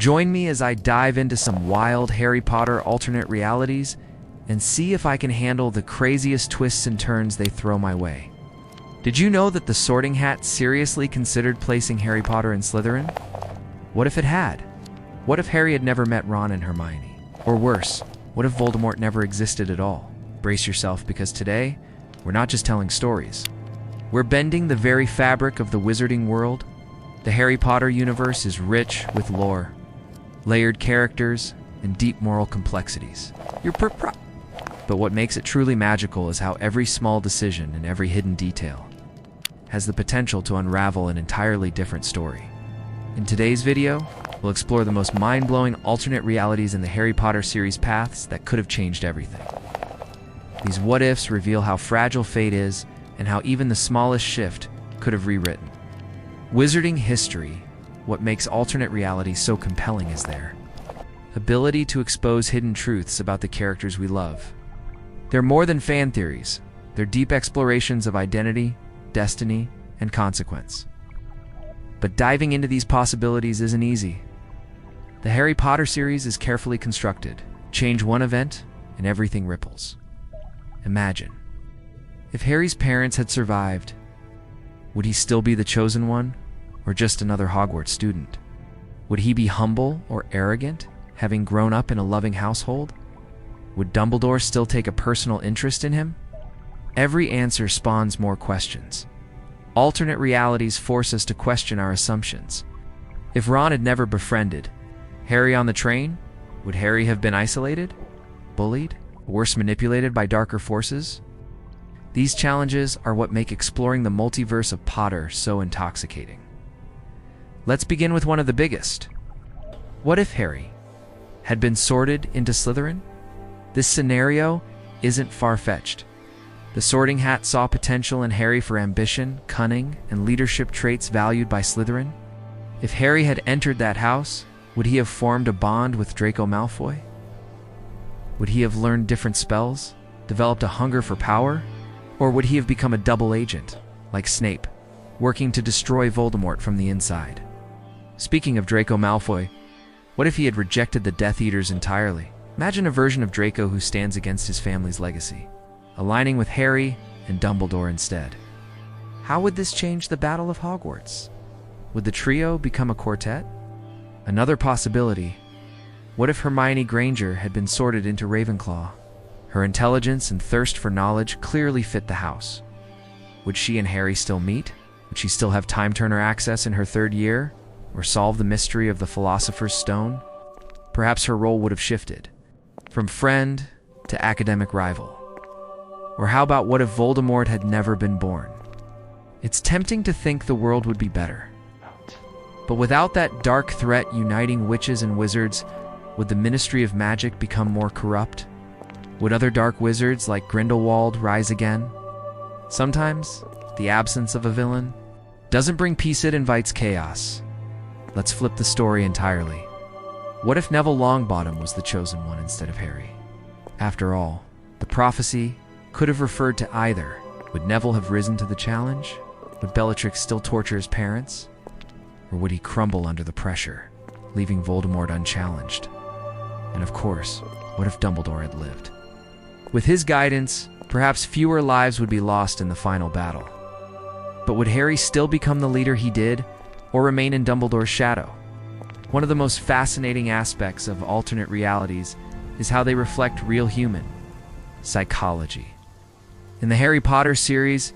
Join me as I dive into some wild Harry Potter alternate realities and see if I can handle the craziest twists and turns they throw my way. Did you know that the Sorting Hat seriously considered placing Harry Potter in Slytherin? What if it had? What if Harry had never met Ron and Hermione? Or worse, what if Voldemort never existed at all? Brace yourself, because today, we're not just telling stories. We're bending the very fabric of the wizarding world. The Harry Potter universe is rich with lore, layered characters, and deep moral complexities. But what makes it truly magical is how every small decision and every hidden detail has the potential to unravel an entirely different story. In today's video, we'll explore the most mind-blowing alternate realities in the Harry Potter series paths that could have changed everything. These what-ifs reveal how fragile fate is and how even the smallest shift could have rewritten wizarding history. What makes alternate reality so compelling is their ability to expose hidden truths about the characters we love. They're more than fan theories. They're deep explorations of identity, destiny, and consequence. But diving into these possibilities isn't easy. The Harry Potter series is carefully constructed. Change one event, and everything ripples. Imagine, if Harry's parents had survived, would he still be the chosen one, or just another Hogwarts student? Would he be humble or arrogant, having grown up in a loving household? Would Dumbledore still take a personal interest in him? Every answer spawns more questions. Alternate realities force us to question our assumptions. If Ron had never befriended Harry on the train, would Harry have been isolated, bullied, worse, manipulated by darker forces? These challenges are what make exploring the multiverse of Potter so intoxicating. Let's begin with one of the biggest. What if Harry had been sorted into Slytherin? This scenario isn't far-fetched. The Sorting Hat saw potential in Harry for ambition, cunning, and leadership traits valued by Slytherin. If Harry had entered that house, would he have formed a bond with Draco Malfoy? Would he have learned different spells, developed a hunger for power? Or would he have become a double agent, like Snape, working to destroy Voldemort from the inside? Speaking of Draco Malfoy, what if he had rejected the Death Eaters entirely? Imagine a version of Draco who stands against his family's legacy, aligning with Harry and Dumbledore instead. How would this change the Battle of Hogwarts? Would the trio become a quartet? Another possibility, what if Hermione Granger had been sorted into Ravenclaw? Her intelligence and thirst for knowledge clearly fit the house. Would she and Harry still meet? Would she still have Time Turner access in her third year? Or solve the mystery of the Philosopher's Stone? Perhaps her role would have shifted, from friend to academic rival. Or how about what if Voldemort had never been born? It's tempting to think the world would be better. But without that dark threat uniting witches and wizards, would the Ministry of Magic become more corrupt? Would other dark wizards like Grindelwald rise again? Sometimes, the absence of a villain doesn't bring peace, it invites chaos. Let's flip the story entirely. What if Neville Longbottom was the chosen one instead of Harry? After all, the prophecy could have referred to either. Would Neville have risen to the challenge? Would Bellatrix still torture his parents? Or would he crumble under the pressure, leaving Voldemort unchallenged? And of course, what if Dumbledore had lived? With his guidance, perhaps fewer lives would be lost in the final battle. But would Harry still become the leader he did, or remain in Dumbledore's shadow? One of the most fascinating aspects of alternate realities is how they reflect real human psychology. In the Harry Potter series,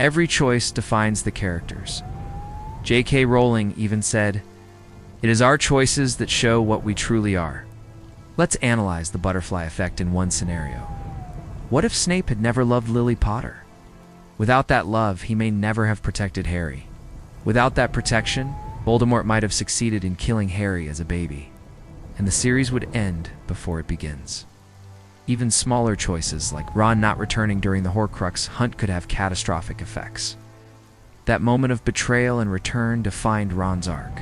every choice defines the characters. J.K. Rowling even said, "It is our choices that show what we truly are." Let's analyze the butterfly effect in one scenario. What if Snape had never loved Lily Potter? Without that love, he may never have protected Harry. Without that protection, Voldemort might have succeeded in killing Harry as a baby, and the series would end before it begins. Even smaller choices, like Ron not returning during the Horcrux hunt, could have catastrophic effects. That moment of betrayal and return defined Ron's arc.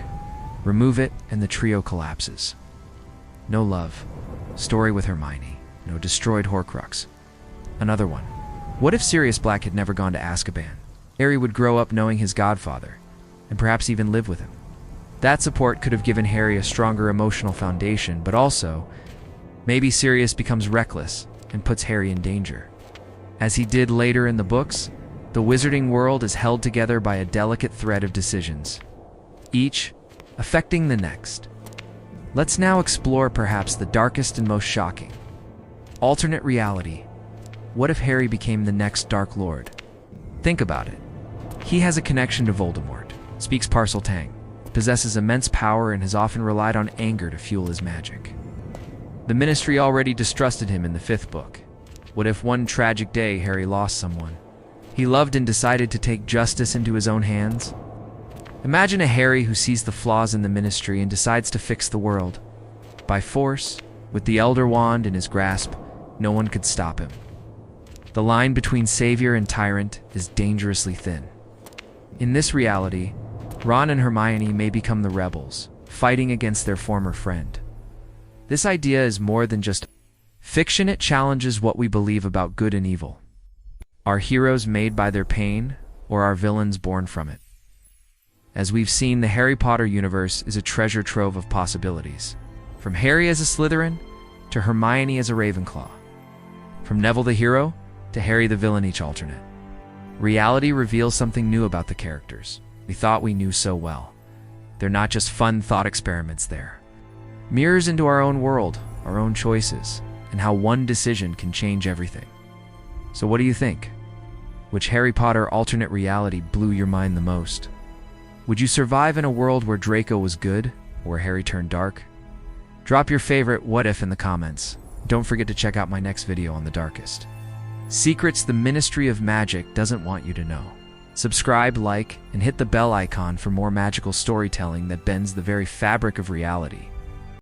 Remove it, and the trio collapses. No love, story with Hermione, no destroyed Horcrux. Another one. What if Sirius Black had never gone to Azkaban? Harry would grow up knowing his godfather, and perhaps even live with him. That support could have given Harry a stronger emotional foundation, but also, maybe Sirius becomes reckless and puts Harry in danger. As he did later in the books, the wizarding world is held together by a delicate thread of decisions, each affecting the next. Let's now explore perhaps the darkest and most shocking. Alternate reality. What if Harry became the next Dark Lord? Think about it. He has a connection to Voldemort, speaks Parseltang, possesses immense power, and has often relied on anger to fuel his magic. The Ministry already distrusted him in the 5th book. What if one tragic day Harry lost someone he loved and decided to take justice into his own hands? Imagine a Harry who sees the flaws in the Ministry and decides to fix the world. By force, with the Elder Wand in his grasp, no one could stop him. The line between savior and tyrant is dangerously thin. In this reality, Ron and Hermione may become the rebels, fighting against their former friend. This idea is more than just fiction. It challenges what we believe about good and evil. Are heroes made by their pain, or are villains born from it? As we've seen, the Harry Potter universe is a treasure trove of possibilities. From Harry as a Slytherin, to Hermione as a Ravenclaw. From Neville the hero, to Harry the villain, each alternate. Reality reveals something new about the characters we thought we knew so well. They're not just fun thought experiments, they're mirrors into our own world, our own choices, and how one decision can change everything. So what do you think? Which Harry Potter alternate reality blew your mind the most? Would you survive in a world where Draco was good, or where Harry turned dark? Drop your favorite what if in the comments. Don't forget to check out my next video on the darkest secrets the Ministry of Magic doesn't want you to know. Subscribe, like, and hit the bell icon for more magical storytelling that bends the very fabric of reality.